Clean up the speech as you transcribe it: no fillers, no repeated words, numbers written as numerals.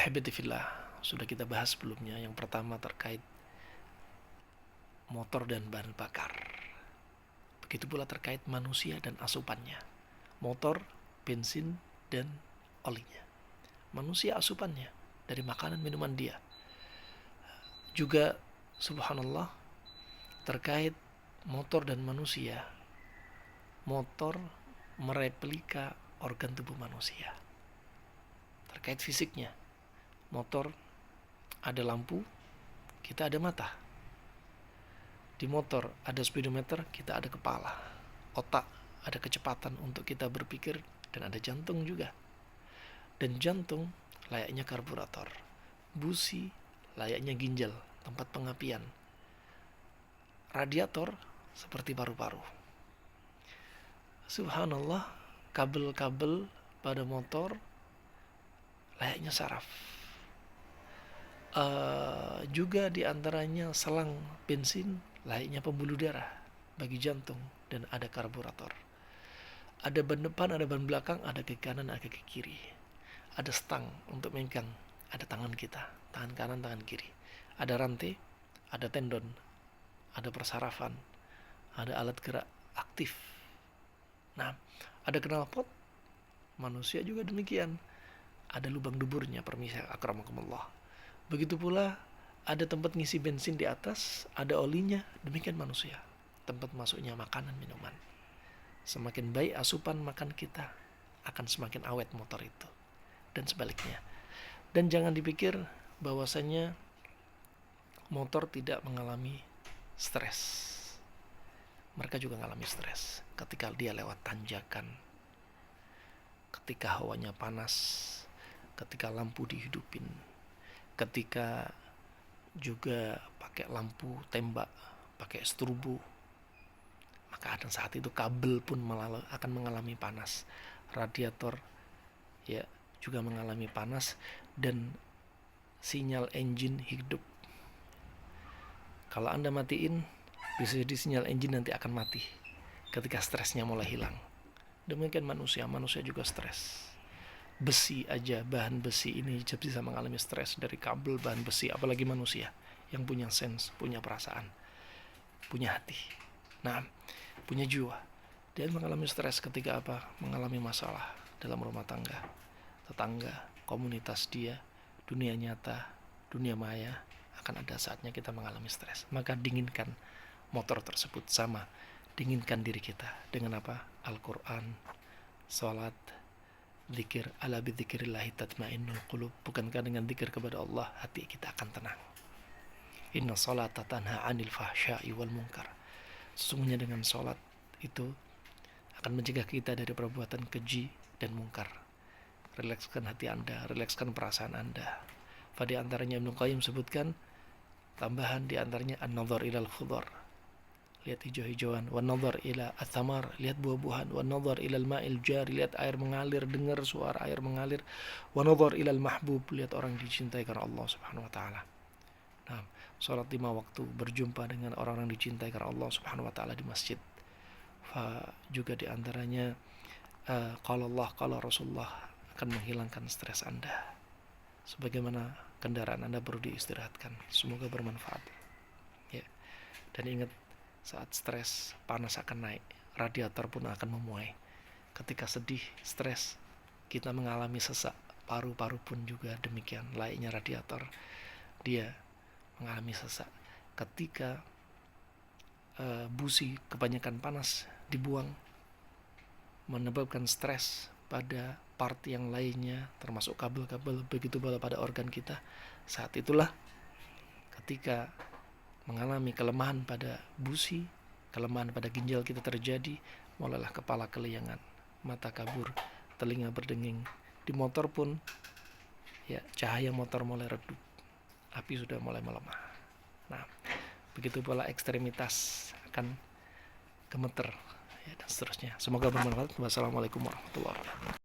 Ahibati fillah, sudah kita bahas sebelumnya. Yang pertama terkait motor dan bahan bakar. Begitu pula terkait manusia dan asupannya. Motor, bensin, dan olinya. Manusia asupannya dari makanan minuman dia. Juga subhanallah terkait motor dan manusia. Motor mereplika organ tubuh manusia. Terkait fisiknya, motor ada lampu, kita ada mata. Di motor ada speedometer, kita ada kepala. Otak ada kecepatan untuk kita berpikir, dan ada jantung juga. Dan jantung layaknya karburator, busi layaknya ginjal, tempat pengapian. Radiator seperti paru-paru. Subhanallah, kabel-kabel pada motor layaknya saraf. Juga diantaranya selang bensin layaknya pembuluh darah bagi jantung, dan ada karburator. Ada ban depan, ada ban belakang, ada ke kanan, ada ke kiri. Ada stang untuk megang, ada tangan kita, tangan kanan, tangan kiri. Ada rantai, ada tendon, ada persarafan, ada alat gerak aktif. Nah, ada knalpot, manusia juga demikian. Ada lubang duburnya, permisi akramakumullah. Begitu pula ada tempat ngisi bensin di atas, ada olinya, demikian manusia. Tempat masuknya makanan, minuman. Semakin baik asupan makan kita, akan semakin awet motor itu. Dan sebaliknya. Dan jangan dipikir bahwasanya motor tidak mengalami stres. Mereka juga mengalami stres ketika dia lewat tanjakan, ketika hawanya panas, ketika lampu dihidupin, ketika juga pakai lampu tembak, pakai strobo. Maka ada saat itu kabel pun akan mengalami panas. Radiator ya juga mengalami panas, dan sinyal engine hidup. Kalau Anda matiin, bisa jadi sinyal engine nanti akan mati ketika stresnya mulai hilang. Demikian manusia juga stres. Besi aja, bahan besi ini bisa mengalami stres dari kabel, bahan besi, apalagi manusia yang punya sense, punya perasaan, punya hati. Nah, punya jiwa. Dia mengalami stres ketika apa? Mengalami masalah dalam rumah tangga, tetangga, komunitas dia, dunia nyata, dunia maya, akan ada saatnya kita mengalami stres. Maka dinginkan motor tersebut, sama dinginkan diri kita dengan apa? Al-Quran, salat, zikir. Ala bidzikrillahi tatmainnul qulub. Bukankah dengan zikir kepada Allah hati kita akan tenang? Inna salata tanha 'anil fahsya'i wal munkar. Sesungguhnya dengan salat itu akan mencegah kita dari perbuatan keji dan mungkar. Rilekskan hati Anda, rilekskan perasaan Anda. Pada antaranya Ibnu Qayyim sebutkan tambahan di antaranya an-nazar ilal khudar, lihat hijau-hijauan, wan nazar ila ath-thamar, lihat buah-buahan, wan nazar ilal ma'il jari, lihat air mengalir, dengar suara air mengalir, wan nazar ilal mahbub, lihat orang dicintai karena Allah Subhanahu wa taala. Nah, salat 5 waktu, berjumpa dengan orang-orang dicintai karena Allah Subhanahu wa taala di masjid. Juga di antaranya qala Allah, qala Rasulullah akan menghilangkan stres Anda. Sebagaimana kendaraan Anda perlu diistirahatkan. Semoga bermanfaat. Ya. Dan ingat, saat stres, panas akan naik, radiator pun akan memuai. Ketika sedih, stres, kita mengalami sesak, paru-paru pun juga demikian, layaknya radiator. Dia mengalami sesak. Ketika busi kebanyakan panas dibuang, menyebabkan stres pada part yang lainnya, termasuk kabel-kabel, begitu pula pada organ kita. Saat itulah ketika mengalami kelemahan pada busi, kelemahan pada ginjal kita terjadi, mulailah kepala keliangan, mata kabur, telinga berdenging. Di motor pun ya, cahaya motor mulai redup, api sudah mulai melemah. Nah, begitu pula ekstremitas akan gemeter ya, dan seterusnya. Semoga bermanfaat. Wassalamualaikum warahmatullahi wabarakatuh.